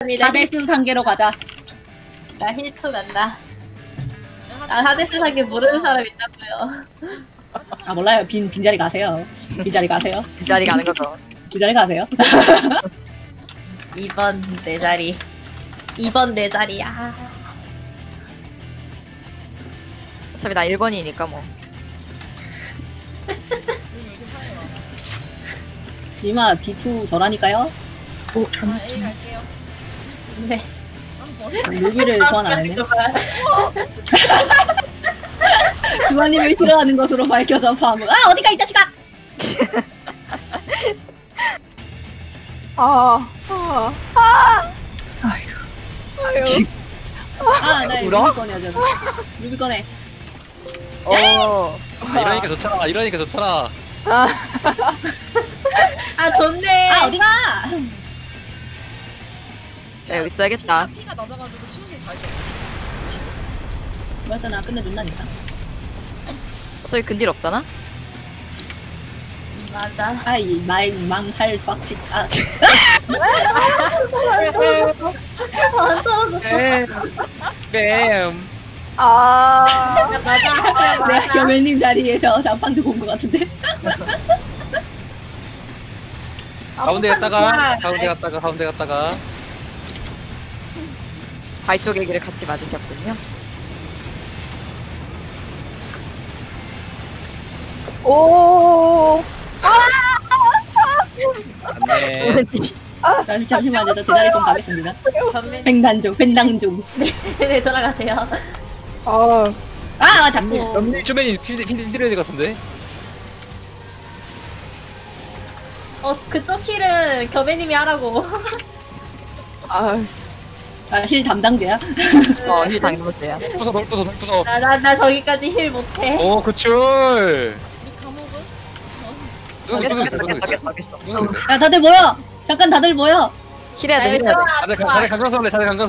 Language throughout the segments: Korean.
하데스 상계로 가자. 나 힐투 간다. 나 하데스 상계 모르는 사람 있다고요. 아 몰라요. 빈자리 가세요. 빈자리 가세요. 빈자리 가는 거죠. 빈자리 가세요. 2번 내 자리. 2번 내 자리야. 어차피 나 1번이니까 뭐. 이마 B2 저라니까요. 오, 잘못. A 갈게요. 네. 루비를 소환 안 했네. 주아님을 싫어하는 것으로 밝혀져 파문. 아 어디가 이 자식아! 아유. 아나 울어? 루비 꺼내야 돼. 루비 꺼내. 이러니까 좋잖아. 이러니까 좋잖아. 아 좋네. 아 어디가? 자 여기 있어야겠다. 피가 낮아가지고 치우실 잘 돼. 벌써 나 끝내준다니까. 어차피 근딜 없잖아. 맞아. 아이 망할 빡식. 아 안 떨어졌어. 뺨. 맞아. 맞아. 내가 교매님 자리에 저 장판 두고 온 것 같은데. 가운데 갔다가 가운데 갔다가. 바위 쪽 얘기를 같이 맞으셨군요. 오. 안돼. 잠시만요. 저 제자리 좀 가겠습니다. 전면 횡단 중. 네 돌아가세요. 아 자꾸. 쪼맨이 힘들어야 될 것 같은데. 그쪽 힐은 겸해님이 하라고. 힐 담당자야. 힐 당근어때야. 부서. 나 저기까지 힐 못해. 오, 그출. 우리 감옥은? 깼어. 야 다들 모여. 잠깐 다들 모여. 힐해야 돼, 힐해야 돼. 다들 강강서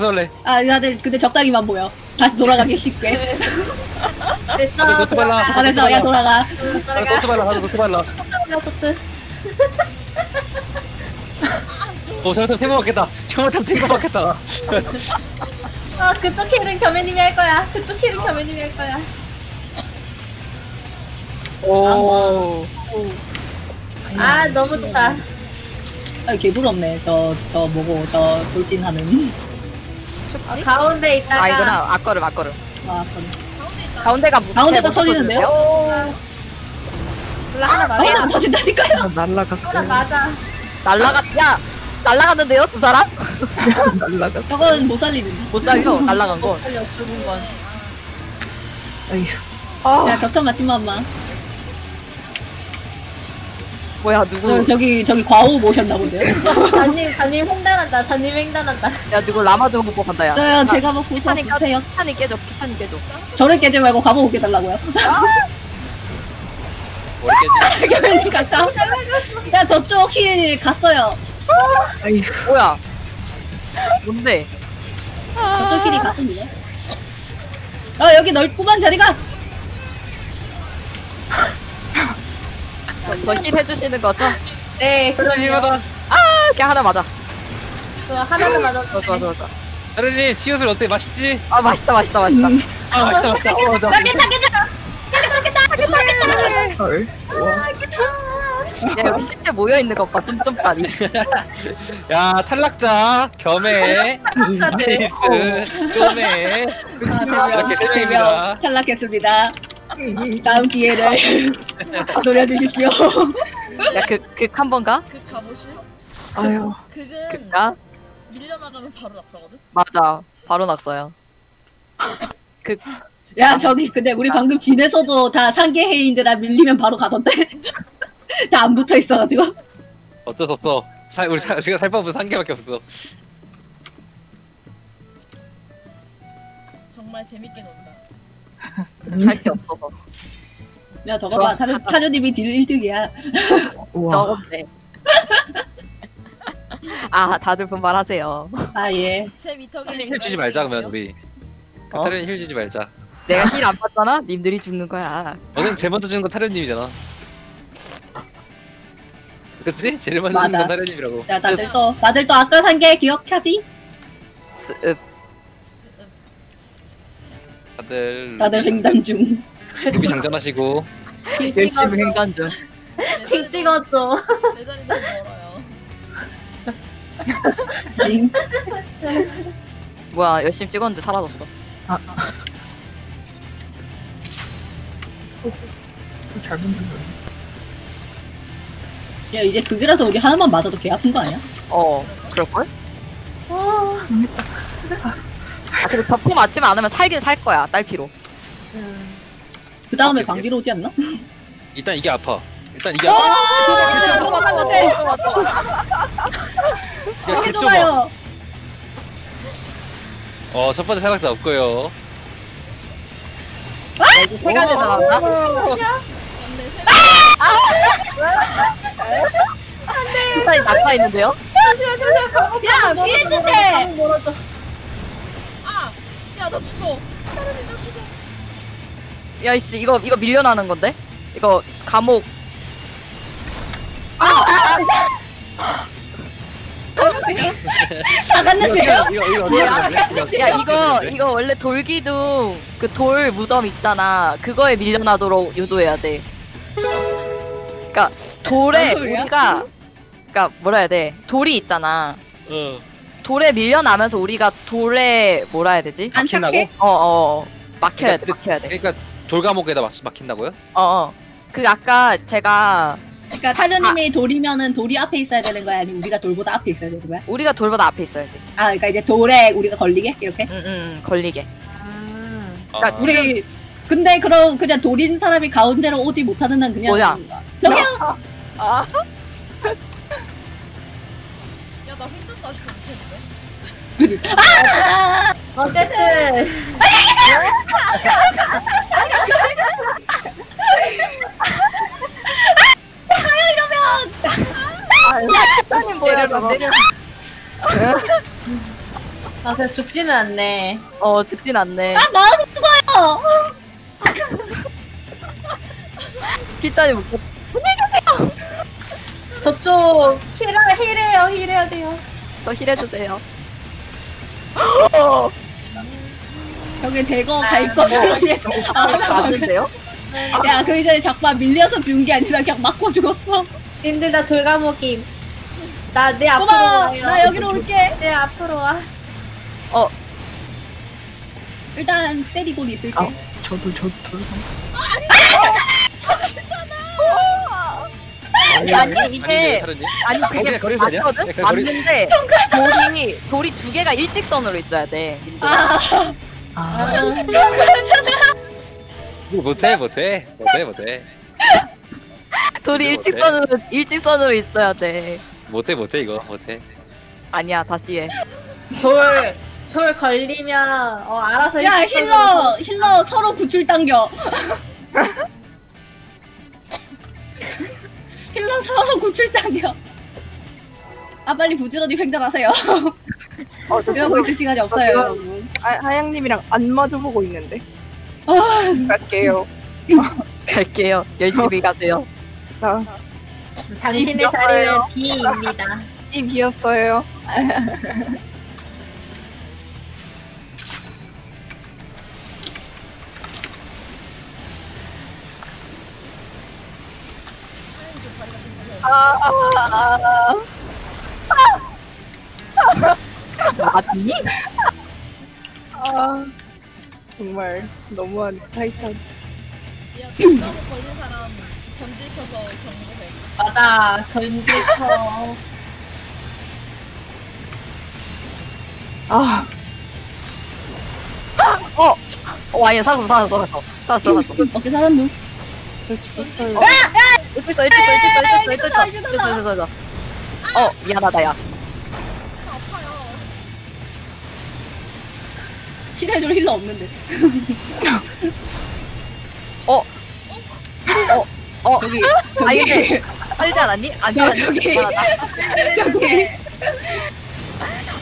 할래. 아 다들 근데 적당히만 모여. 다시 돌아가기 쉽게. 됐어. 다들 노트 발라. 그래서 야 돌아가. 다들 노트 발라. 노트. 오, 잘못하면 태거 맞겠다. 잘못하면 태거 맞겠다. 그쪽 힐은 겸해님이 할 거야. 그쪽 힐은 겸해님이 할 거야. 오. 아 너무 좋다. 아 개부럽네. 저 뭐고 저 돌진하는. 춥지? 가운데 있다가. 아 이거나 앞걸음. 아 가운데 있다. 가운데가 가운데가 터지는데요? 몰라 하나 맞아. 가운데가 터진다니까요. 하나 맞아. 날라갔는데요 두 사람? 저건 못 살리는데. 못 살려 날라간 거. 살려 죽은 건. 야 겹쳐 맞지만 마. 뭐야 누구? 저기 과호 모셨나 본데요. 잔님 횡단한다. 잔님 횡단한다. 야 누구 라마즈 먹고 간다 야. 저요 제가 뭐 구타 피타님 주세요. 피타님 깨줘. 피타님 깨줘. 저를 깨지 말고 과거 오게 달라고요. 머리 깨지. 교수님 갔다. 야 저쪽 힐 갔어요. 뭐야? 뭔데? 저쪽 힐이 갔습니다. 여기 넓구만 자리가. 저 힐 해주시는 거죠? 네. 힘하다. 그냥 하나 맞아. 그거 하나도 맞았어. 좋아. 하루님, 치유술 어때? 맛있지? 아 맛있다. 아, 맛있다. 헐. 야 여기 실제 모여 있는 것 봐. 쫌쫌까지. 야, 탈락자, 겸해, 나이스, 쪼매. 이렇게 세 명입니다. 탈락했습니다. 다음 기회를 노려주십시오. 야극 한 번 가? 그 가보실? 아유. 그는 극가? 밀려나가면 바로 낙사거든? 맞아. 바로 낙서야. 야 저기 근데 우리 방금 진에서도 다 상계해인들아 밀리면 바로 가던데. 다 안 붙어 있어가지고. 어쩔 수 없어. 우리가 살 법은 3개밖에 없어. 정말 재밌게 논다. 할 게 없어서. 야 저거 좋아. 봐 타조님이 딜 1등이야. 우와. 적었네. 아 다들 분발하세요. 아 예. 제 미터기 타르님 힐 주지 말자, 그러면 우리. 어? 타르님 힐 주지 말자. 내가 힐 안 받잖아? 님들이 죽는 거야. 너는 제일 먼저 주는 건 타르님이잖아. 그치? 제일 먼저 맞아. 주는 건 타르님이라고. 야 다들 또 아까 산 게 기억하지? 습. 다들 횡단 중. 준비 장전하시고. 열심히 횡단 중. 징 찍어줘. 내 자리 너무 멀어요. 징. 뭐야 열심히 찍었는데 사라졌어. 잘못 눌렀네. 야 이제 그지라서 우리 하나만 맞아도 개 아픈 거 아니야? 그럴걸? 근데 덮고 맞지만 않으면 살긴 살 거야 딸피로. 그 다음에 방귀로 오지 않나? 일단 이게 아파. 일단 이게 아파. 야, 급 좁아. 해줘봐요. 첫 번째 사각자 없고요. 이제 세 가지 나왔나? 안돼. 낙사 있는데요? 야 피했는데. 아! 야, 나 죽어. 사람이 나 죽어. 야 이씨 이거 밀려나는 건데? 이거 감옥. 다 갔는데요? 이거 이거 원래 돌기둥 그 돌 무덤 있잖아. 그거에 밀려나도록 유도해야 돼. 그러니까 돌에 뭔 소리야? 그러니까 뭐라 해야 돼? 돌이 있잖아. 어. 돌에 밀려나면서 우리가 돌에 뭐라 해야 되지? 안 막힌다고? 착해? 막혀야 돼. 그러니까 돌감옥에다 막힌다고요? 그 아까 제가 그러니까 타르님이 돌이면은 돌이 앞에 있어야 되는 거야? 아니면 우리가 돌보다 앞에 있어야 되는 거야? 우리가 돌보다 앞에 있어야지. 아 그러니까 이제 돌에 우리가 걸리게? 이렇게? 걸리게. 그러니까 우리 근데 그럼 그냥 돌인 사람이 가운데로 오지 못하는 한 그냥 뭐야? 병영! 야, 나 횡단 다시 못했는데? 어쨌든 아 그냥 죽지는 않네. 죽진 않네. 마음 죽어요! 뒷다리 묶고. 저쪽 힐해야 돼요. 저 힐해주세요. 저기 대거 갈 것으로 예상. 맞는데요? 야, 그 이전에 작반 밀려서 죽은 게 아니라 그냥 맞고 죽었어. 님들 나 돌감옥임. 나 내 앞으로 고마워. 와요. 나 여기로 올게. 내 앞으로 와. 일단 때리고 있을게. 저도. 아니 이게 아니 그게 그냥 거리에서 아니야? 맞거든? 그냥 거리- 맞는데 돌이 두 개가 일직선으로 있어야 돼. 님들. 못해. 돌이 못해. 일직선으로 있어야 돼. 못해 이거 못해. 아니야 다시 해. 돌 걸리면 알아서 야, 일직선으로 힐러 서로 구출 당겨. 힐러 서로 구출 당겨. 아, 빨리 부지런히 횡단하세요. 이러고 있을 시간이 없어요, 제가- 여러분. 하양님이랑 안 마주보고 있는데. 아, 갈게요. 갈게요. 열심히 가세요. 자, 당신의 집 자리는 비었어요. D입니다. 씨 비었어요. 맞니? 정말 너무한 타이탄. 야, 진짜로 걸린 사람 전지 켜서 경고해. 맞아. 전지터. 아니 살았어. 어깨 사람 누? 저 죽었어요. 있어. 미안하다 야. 아파요. 힐해줄 힐러 없는데. 저기, 아니 저기, 근데 살지 않았니? 아니 야, 저기. 저기.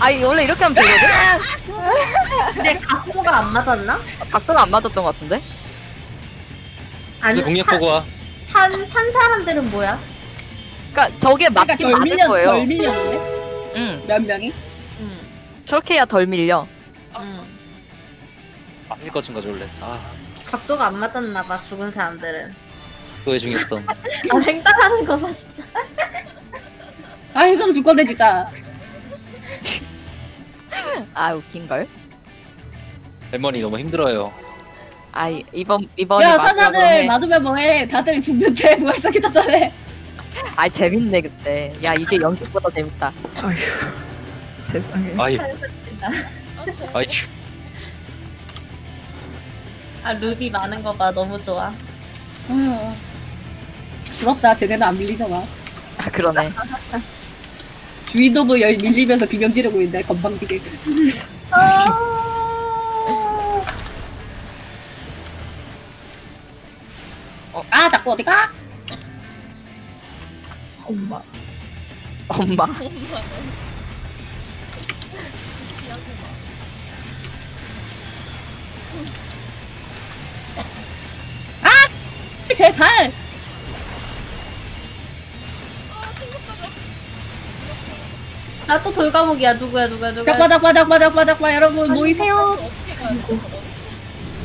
아니 원래 이렇게 하면 되거든? 근데 각도가 안 맞았나? 각도가 안 맞았던 것 같은데? 아니 공략 보고 와. 산 사람들은 뭐야? 그러니까 저게 그러니까 맞긴 맞을 거예요. 덜 밀렸는데? 응. 몇 명이? 저렇게 해야 덜 밀려. 아실 것 좀 가져올래. 아, 각도가 안 맞았나봐 죽은 사람들은. 그거의 중요성. 아 생각하는 거봐 진짜. 아 이거는 줄 건데 진짜. 아 웃긴걸? 할머니 너무 힘들어요. 아 이번이 야 마지막으로 사자들 해. 맞으면 뭐해? 다들 죽는데 부활석이 더 잘해. 아 재밌네 그때. 야 이게 연습보다 재밌다. 세상에. 아이, 아, 저 아이, 아 루비 많은 거 봐 너무 좋아. 어휴. 부럽다. 쟤네는 안 밀리잖아. 아 그러네. 주인도브 열 밀리면서 비명 지르고 있네. 건방지게. 아 자꾸 어디가? 엄마. 엄마. 제 발. 나 또 돌가목이야. 누구야. 바닥바닥바닥바닥바닥 여러분 모이세요. 어떻게 가야 돼 저거?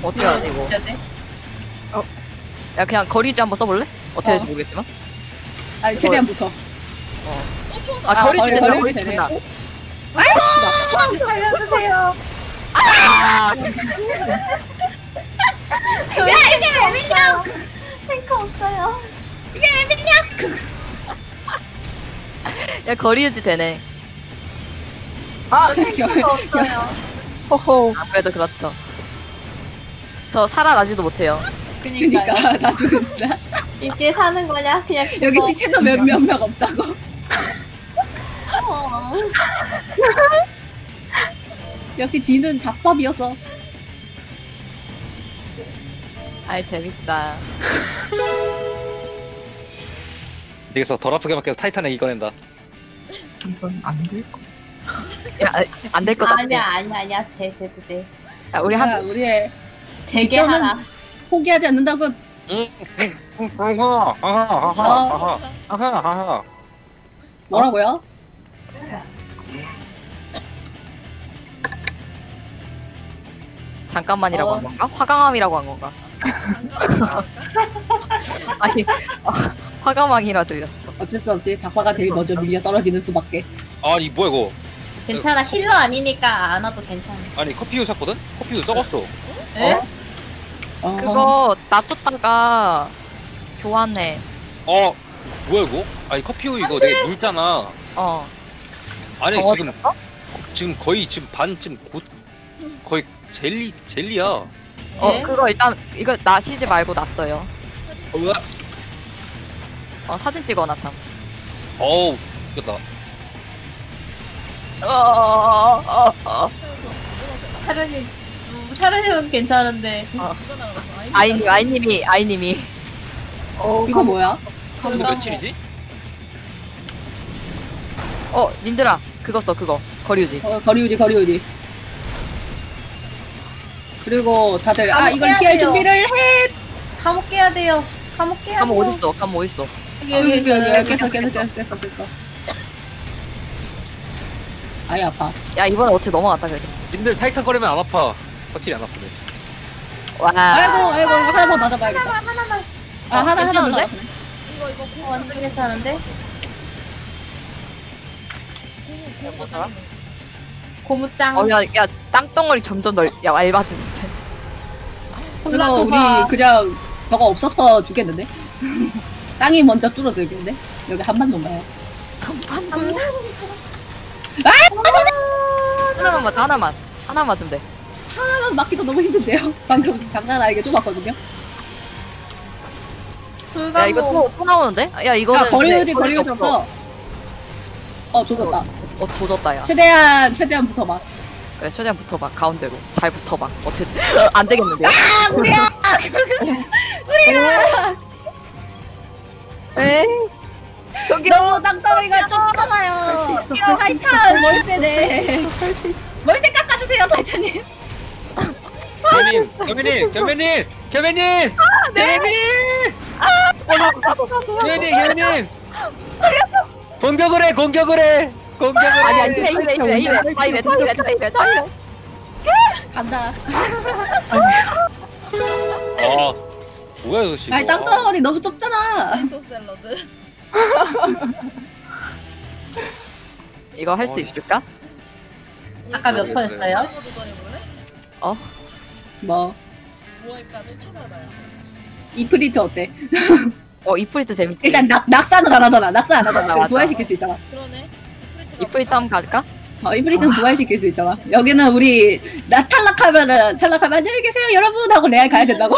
어떻게 하지 이거? 해야 돼? 야 그냥 거리지 한번 써볼래? 어떻게 될지 모르겠지만. 아 최대한 붙어. 좋아. 아 거리지 된다. 거리지 거리지 되네. 된다. 살려주세요. 야 이게 왜 밀려? 탱크 없어요. 이게 왜 밀려? 야 거리지 되네. 아 탱크 없어요. 호호. 아무래도 그렇죠. 저 살아나지도 못해요. 그니까 나 죽는다. 이게 사는 거냐? 그냥 죽어. 여기 지체도 몇 명 없다고. 역시 지는 잡밥이었어. 아이 재밌다. 여기서 덜 아프게 막혀서 타이탄에 이겨낸다. 이건 안 될 거. 야안 될 것 같아. 아니야. 돼. 야, 우리 야, 한 우리의 되게 이거는 하나. 포기하지 않는다고. 아하, 아하, 아하, 아하, 아하. 뭐라고요? 잠깐만이라고 한 건가? 화강암이라고 한 건가? 아니 화강암이라 들렸어. 어쩔 수 없지. 작화가 제일 먼저 밀려 떨어지는 수밖에. 아니 뭐야 이거? 괜찮아. 힐러 아니니까 안 와도 괜찮아. 아니 커피우 샀거든? 커피우 썩었어. 에? 그거 놔뒀다가 교환해. 어, 뭐야 이거? 아니 커피우 이거 되게 묽잖아. 어. 아니 덩어리였어? 지금 거의 지금 반 지금 곧 거의 젤리야. 예? 그거 일단 이거 나시지 말고 놔둬요. 으아. 사진 찍어놔 참. 어우, 이겼다. 차련이면 괜찮은데. 아이님이 이거 뭐야? 오늘 며칠이지? 님들아 그거 써 그거 거리유지. 거리우지. 그리고 다들 이걸 깨야 피할 돼요. 준비를 해. 감옥 깨야 돼요. 감옥 깨야 감옥 돼요. 어딨어? 감옥 어딨어? 여기 깼어. 아이 아파. 야 이번에 어떻게 넘어갔다 그래도. 님들 타이탄 거리면 안 아파. 확실히 안 아프네. 와. 아이고 이거 하나만 맞아봐야겠다. 하나만. 하나 괜찮은데? 완전 괜찮은데? 맞아. 고무장. 야 땅덩어리 점점 얇아지는데. 그리고 우리 그냥 저거 없어서 죽겠는데? 땅이 먼저 줄어들겠는데? 여기 한반 넘어요. 하나만 맞으면 돼. 하나만 맞기도 너무 힘든데요? 방금 장난 아니게 좁았거든요? 야 이거 또 나오는데? 야 이거는 거리우지 근데 거리가 없어. 조졌다. 조졌다 야. 최대한 붙어봐. 그래 최대한 붙어봐 가운데로 잘 붙어봐. 어떻게 안 되겠는데? 우리야! 에? 저기 너무 땅덩이가 좁잖아요. 이거 타이탄 월세네. 할수 있어. 월세 깎아주세요, 타이탄님. 겸연님! 겸연님! 공격을 해! 공격을 해. 아니야 이래 저이래. 간다. 아 뭐야 이거 씨. 아니 땅덩어리 너무 좁잖아. 포테이토 샐러드. 이거 할 수 있을까? 아까 몇 번 했어요? 친구도 전해볼래? 뭐 뭐 할까 추천하다야. 이프리트 어때? 이프리트 재밌지. 일단 낙사는 안 하잖아. 낙사 안 하잖아. 맞아. 부활시킬 수 있잖아. 그러네. 이프리트 한번 가질까? 이프리트는 부활시킬 수 있잖아. 여기는 우리 나 탈락하면 안녕히 계세요 여러분 하고 레알 가야 된다고.